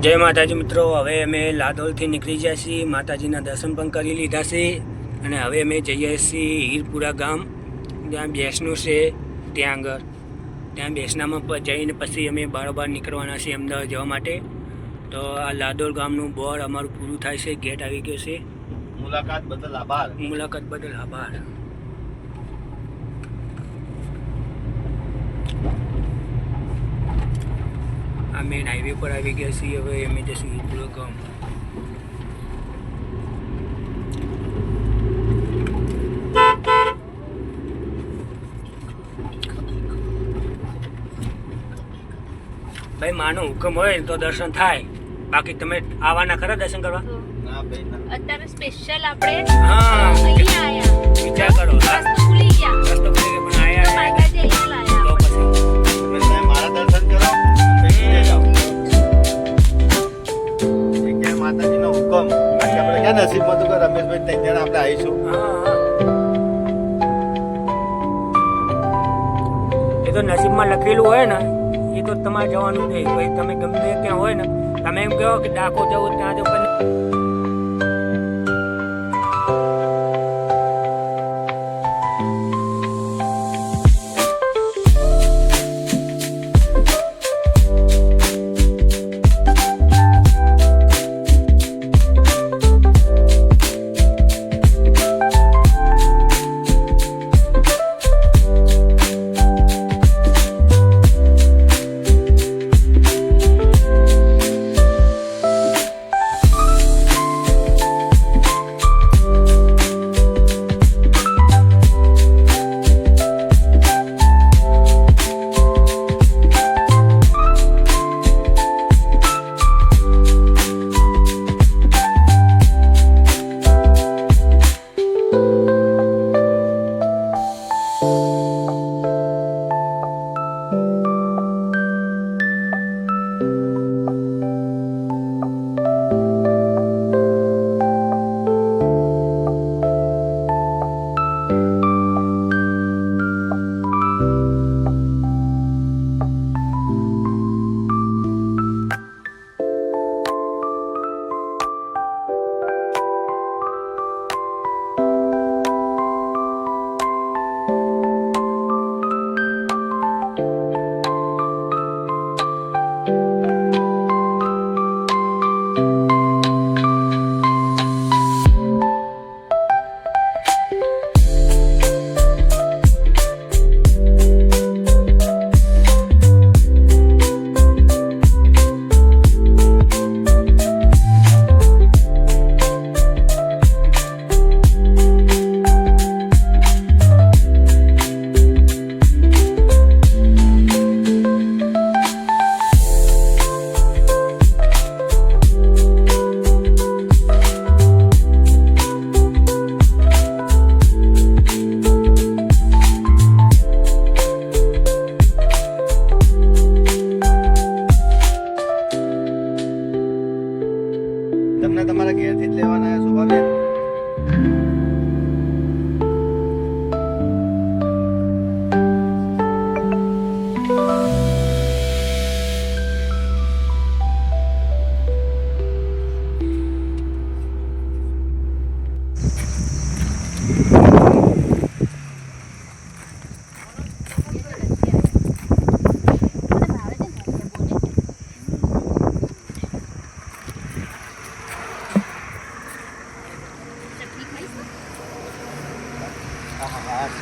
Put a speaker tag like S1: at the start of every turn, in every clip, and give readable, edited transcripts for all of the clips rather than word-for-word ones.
S1: જય માતાજી મિત્રો, હવે અમે લાદોલથી નીકળી ગયા છીએ. માતાજીના દર્શન પણ કરી લીધા છે અને હવે અમે જઈએ છીએ હીરપુરા ગામ, જ્યાં બેસનું છે. ત્યાં બેસનામાં જઈને પછી અમે બારોબાર નીકળવાના છીએ અમદાવાદ જવા માટે. તો આ લાદોલ ગામનું બોર્ડ અમારું પૂરું થાય છે, ગેટ આવી ગયો છે.
S2: મુલાકાત બદલ આભાર.
S1: આ મેન હાઈવે પર આવી ગયા છીએ. હવે અમે જઈશું હીરપુરા ગામ. ભાઈ માનો હુકમ હોય તો દર્શન થાય, બાકી તમે આવવાના ખરા દર્શન કરવા?
S2: ના ભાઈ ના.
S3: અત્યારે સ્પેશિયલ આપણે
S1: હા,
S3: અહીંયા આયા.
S1: વિચાર કરો.
S3: રસ્તો ભૂલી ગયા.
S1: રસ્તો ભૂલી ગયા, પણ આયા
S3: માતાજી અહીંયા લાયા.
S1: તો પછી
S2: તમે મારા દર્શન કરો પછી લઈ જાઓ. એ કે માતાજીનો હુકમ. બાકી આપણે ક્યાં નસીબમાં તો કે રમેશભાઈ તઈ ત્યારે આપણે આવીશું.
S1: હા. એ તો નસીબમાં લખેલું હોય ને, એ તો તમારે જવાનું નહીં. ભાઈ તમે ગમે ત્યાં હોય ને, તમે એમ કહો કે ડાકો જવું ત્યાં જવું.
S2: તમને તમારા ઘેરથી જ લેવાના છે શોભાબેન.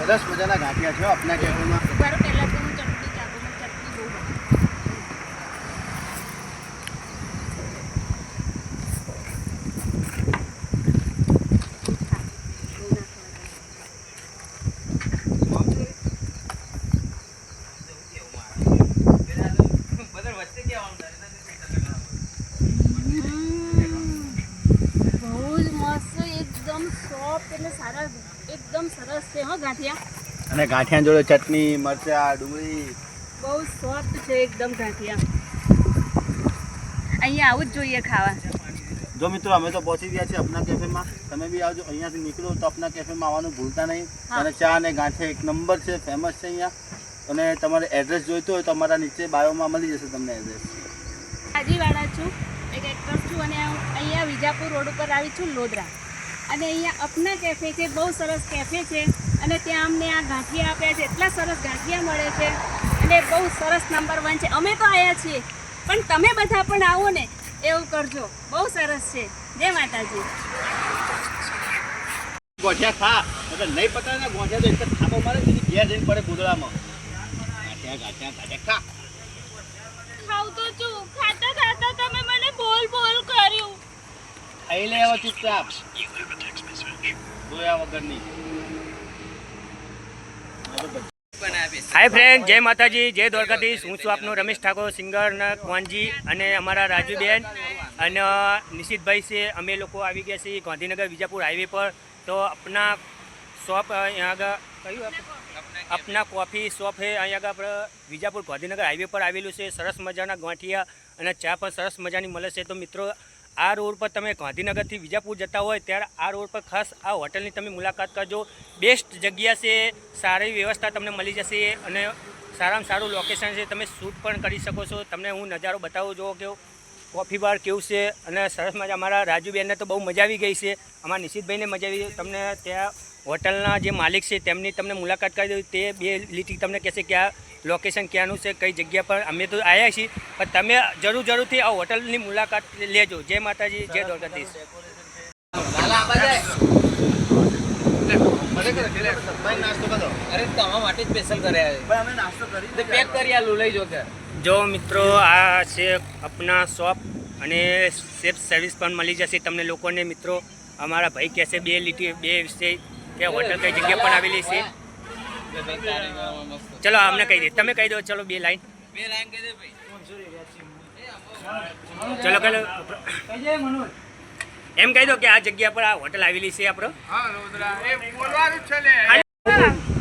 S2: સરસ મજાના ગાંઠિયા છે આપના કેફેમાં.
S3: ઉભારો પહેલા તો હું ચટણી ચાકુમાં ચટણી બહુ બહુ જ મસ્ત, એકદમ સોફ્ટ એટલે સારા, એકદમ સરસ છે હો ગાંઠિયા.
S2: અને ગાંઠિયા જોડે ચટણી, મરચા, ડુંગળી.
S3: બહુ સોફ્ટ છે એકદમ ગાંઠિયા. અહીંયા આવું જ જોઈએ ખાવા.
S2: જો મિત્રો અમે તો પહોંચી ગયા છીએ અપના કેફેમાં. તમે બી આવજો, અહીંયાથી નીકળો તો અપના કેફેમાં આવવાનું ભૂલતા નહીં. અને ચા અને ગાંઠિયા એક નંબર છે, ફેમસ છે અહીંયા. અને તમારે એડ્રેસ જોઈતું હોય તો અમારા નીચે બાયોમાં મળી જશે તમને એડ્રેસ.
S3: ભાજીવાળા છું, વિજાપુર રોડ ઉપર આવી છું, લોધરા. અને અહીંયા અપના કેફે છે, બહુ સરસ કેફે છે. અને ત્યાં અમને આ ગાંઠિયા આપ્યા છે, એટલા સરસ ગાંઠિયા મળે છે અને બહુ સરસ નંબર 1 છે. અમે તો આવ્યા છીએ, પણ તમે બધા પણ આવો ને એવું કરજો, બહુ સરસ છે. જય માતાજી.
S2: ગોઠિયા ખા એટલે નહીં પતા ને ગોઠિયા તો એક જ થાપો મારે ને ઘેર જઈને પડે ગોદડામાં. ગાંઠિયા ખા.
S3: ખાવ તો છું, ખાતા ખાતા તમે મને બોલ કર્યું.
S2: ખાઈ લે હવે ચૂપચાપ, જોયા વગરની.
S1: હાય ફ્રેન્ડ, જય માતાજી, જય દ્વારકાધીશ. હું છું આપનો રમેશ ઠાકોર, સિંગર કોનજી, અને અમારા રાજુબેન અને નિશિતભાઈ છે. અમે લોકો આવી ગયા છીએ ગાંધીનગર વિજાપુર હાઈવે પર. તો આપના શોપ અહીંયા આગળ કયું આપના કોફી શોપ છે, અહીંયા આગળ આપણે વિજાપુર ગાંધીનગર હાઈવે પર આવેલું છે. સરસ મજાના ગાંઠિયા અને ચા પણ સરસ મજાની મળે છે. તો મિત્રો, આ રોડ પર તમે ગાંધીનગરથી વિજાપુર જતા હોય ત્યારે આ રોડ પર ખાસ આ હોટલની તમે મુલાકાત કરજો. બેસ્ટ જગ્યા છે, સારી વ્યવસ્થા તમને મળી જશે અને સારામાં સારું લોકેશન છે. તમે શૂટ પણ કરી શકો છો. તમને હું નજારો બતાવું, જો કે કોફી બાર કેવું છે અને સરસ મજા. અમારા રાજુબેનને તો બહુ મજા આવી ગઈ છે, અમારા નિશિતભાઈને મજા આવી. તમને ત્યાં હોટલના જે માલિક છે તેમની તમને મુલાકાત કરી દઉં. તે 2 લીટી તમને કહેશે કે આ લોકેશન ક્યાંનું છે, કઈ જગ્યા પર. અમે તો આવ્યા છીએ, પણ તમે જરૂરથી આ હોટલની મુલાકાત લેજો. જય માતાજી, જય દ્વારકાધીશ. જો મિત્રો, આ છે આપના શોપ અને સેફ સર્વિસ પણ મળી જશે તમને લોકોને. મિત્રો, અમારા ભાઈ કહેશે 2 લીટી 2 વિષય કે હોટલ કઈ જગ્યા પણ આવેલી છે. ચલો અમને કહી દે, તમે કહી દો. ચલો 2 લાઈન કહી દે ભાઈ. ચલો એમ કહી દો કે આ જગ્યા પર આ હોટલ આવેલી છે આપણો.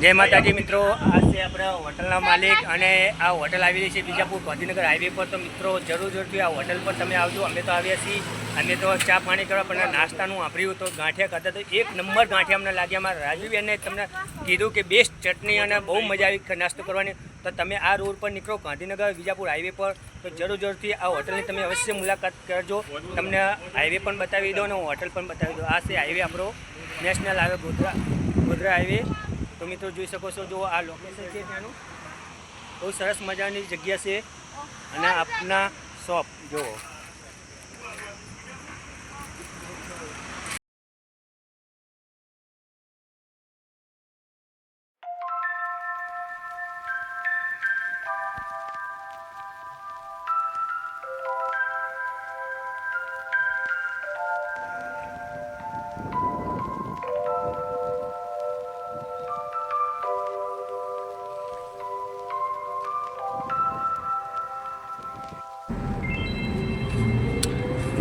S1: જય માતાજી મિત્રો, આ છે આપણા હોટલના માલિક અને આ હોટલ આવેલી છે વિજાપુર ગાંધીનગર હાઈવે પર. તો મિત્રો, જરૂરથી આ હોટલ પર તમે આવજો. અમે તો આવ્યા છીએ, અમે તો ચા પાણી કરવા પણ નાસ્તાનું વાપર્યું તો ગાંઠિયા ખાતા તો 1 નંબર ગાંઠિયા અમને લાગ્યા. મારા રાજુબેનને તમને કીધું કે બેસ્ટ ચટણી અને બહુ મજા આવી નાસ્તો કરવાની. તો તમે આ રોડ પર નીકળો ગાંધીનગર વિજાપુર હાઈવે પર, તો જરૂરથી આ હોટલની તમે અવશ્ય મુલાકાત કરજો. તમને હાઈવે પણ બતાવી દો અને હોટલ પણ બતાવી દો. આ છે હાઈવે આપણો, નેશનલ હાઈવે ગોધરા હાઈવે. તો મિત્રો, જોઈ શકો છો, જો આ લોકેશન છે ત્યાંનું બહુ સરસ મજાની જગ્યા છે. અને આપના શોપ જુઓ.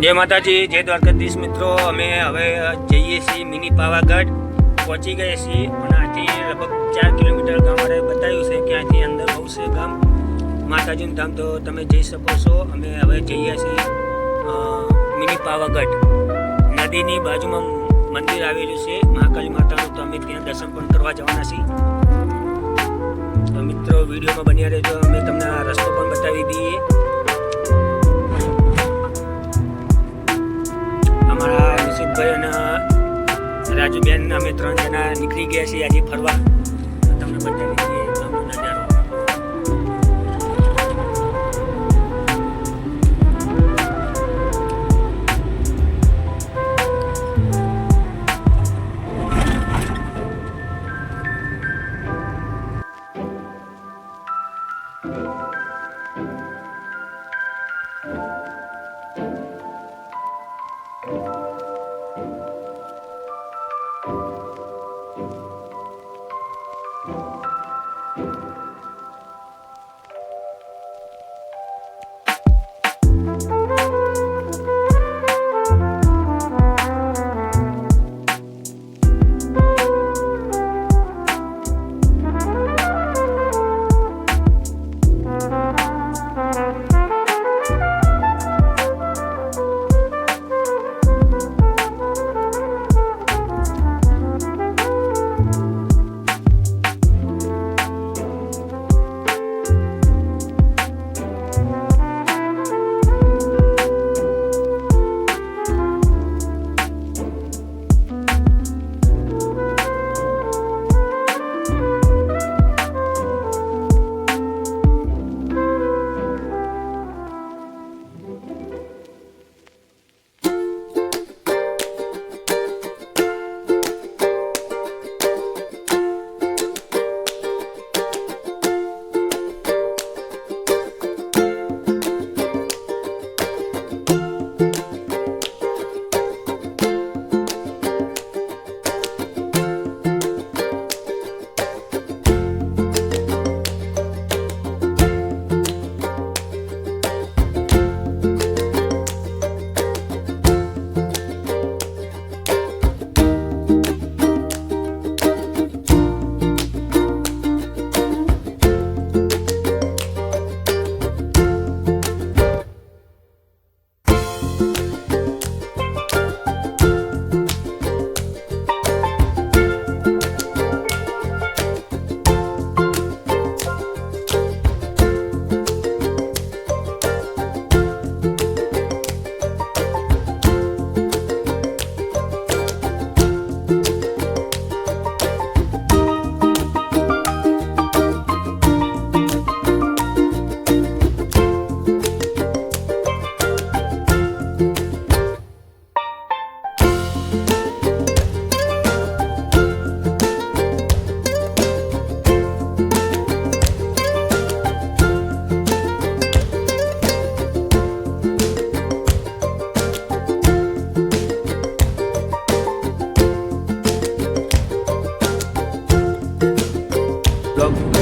S1: જય માતાજી, જય દ્વારકાધીશ. મિત્રો, અમે હવે જઈએ છીએ મિની પાવાગઢ. પહોંચી ગયા છીએ અને આથી લગભગ 4 કિલોમીટર ગામ મારે બતાવ્યું છે કે અહીંથી અંદર બહુ છે ગામ, માતાજીનું ધામ. તો તમે જઈ શકો છો. અમે હવે જઈએ છીએ મિની પાવાગઢ. નદીની બાજુમાં મંદિર આવેલું છે મહાકાળી માતાનું. તો અમે ત્યાં દર્શન પણ કરવા જવાના છીએ. તો મિત્રો, વિડીયોમાં બન્યા રહેજો. અમે તમને આ રસ્તો પણ બતાવી દઈએ. અમારા નિશિતભાઈ અને રાજુબેન અમે 3 જણા નીકળી ગયા છીએ આજે ફરવા. તમને બતાવી દઈએ ગામનો નજારો.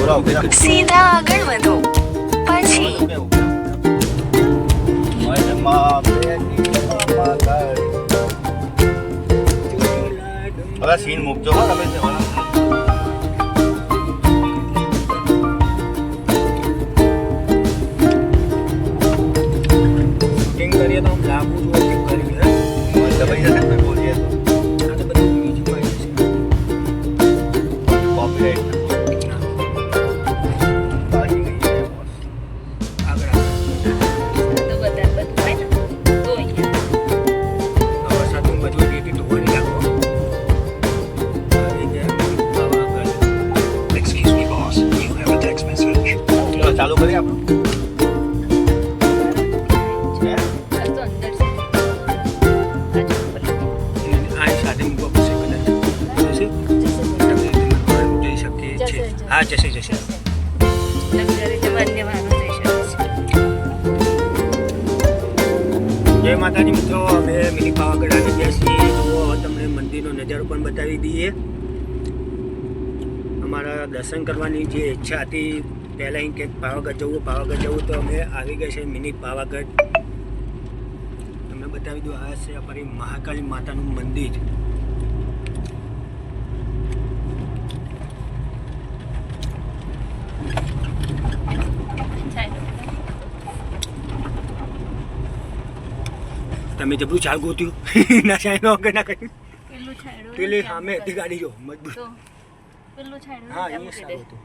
S2: થોડા ઉભી રાખો.
S4: સીધા આગળ વધો પછી
S2: હવે સીન મૂકજો હો તમે જવાના.
S1: શૂટિંગ કરીએ તો આમ લાગુ જોવું કરી હે
S2: દબાઈ જશે ને બોલીએ તો
S1: આ તો બધું બીજું આવી જશે
S2: કોપીરાઇટ બાકી ગઈ છે બોસ.
S1: આગળ
S3: તો બધા બધું હોય ને તો અહીંયા
S1: વરસાદનું બધું રેતી ધોવાની લાગો આવી ગયા Pavagadh.
S5: Excuse me, boss. You have a text message.
S2: ચલો ચાલુ કરીએ આપણે. હે?
S3: આ તો અંદર છે
S1: આ સાથે મૂકવા પડશે કદાચ જશે તમે જોઈ શકીએ છીએ હા જશે જશે
S3: લક્ઝરી જવા અન્ય વાહનો જઈ શકે છે.
S1: જય માતાજી મિત્રો, અમે મિની પાવાગઢ આવી ગયા છીએ. તો તમને મંદિરનો નજારો પણ બતાવી દઈએ. અમારા દર્શન કરવાની જે ઈચ્છા હતી પહેલાં એમ કે પાવાગઢ જવું તો અમે આવી ગયા છે મિની પાવાગઢ. તમને બતાવી દઉં, આ છે અમારી મહાકાળી માતાનું મંદિર. તમે જબરું ચાલ ગોત્યું ના સાઈડ વગર ના કર્યું
S3: પેલું છાંયડું
S1: પેલી
S3: ત્યાં
S1: સામે હતી ગાડી જો મજબૂત.
S3: તો પેલું છાંયડું
S1: હા
S3: ત્યાં
S1: એ
S3: મૂકી
S1: સારું
S3: દે.
S1: હતું.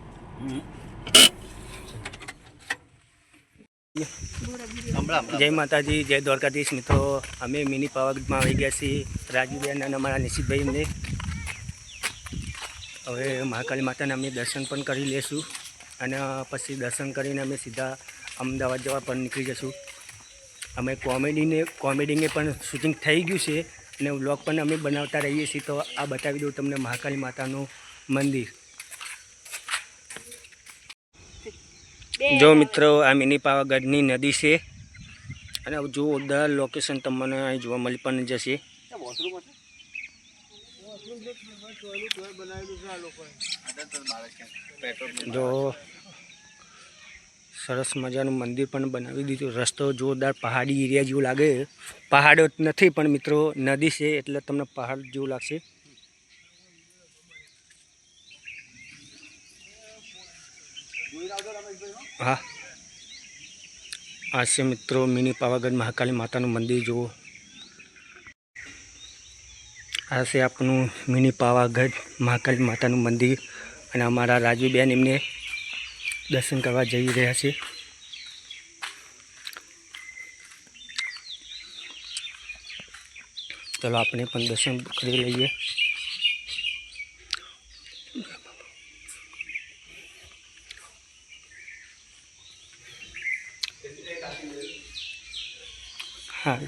S2: હમણાં
S1: જય માતાજી, જય દ્વારકાધીશ મિત્રો. અમે મિની પાવાગઢમાં આવી ગયા છીએ રાજુબેન અને અમારા નિશિતભાઈને. હવે મહાકાળી માતાને અમે દર્શન પણ કરી લઈશું અને પછી દર્શન કરીને અમે સીધા અમદાવાદ જવા પણ નીકળી જઈશું. અમે કોમેડીને પણ શૂટિંગ થઈ ગયું છે અને વ્લોગ પણ અમે બનાવતા રહીએ છીએ. તો આ બતાવી દઉં તમને મહાકાળી માતાનું મંદિર. જો મિત્રો, આ મિની પાવાગઢની નદી છે અને જોરદાર લોકેશન તમને અહીં જોવા મળી પણ જશે. જો સરસ મજાનું મંદિર પણ બનાવી દીધું. રસ્તો જોરદાર પહાડી એરિયા જેવું લાગે. પહાડો નથી પણ મિત્રો નદી છે એટલે તમને પહાડ જેવું લાગશે. હા, આ છે મિત્રો મિની પાવાગઢ મહાકાળી માતાનું મંદિર. જુઓ, આ છે આપણું મિની પાવાગઢ મહાકાળી માતાનું મંદિર અને અમારા રાજુબેન એમને દર્શન કરવા જઈ રહ્યા છે. ચલો આપણે પણ દર્શન કરી લઈએ. હા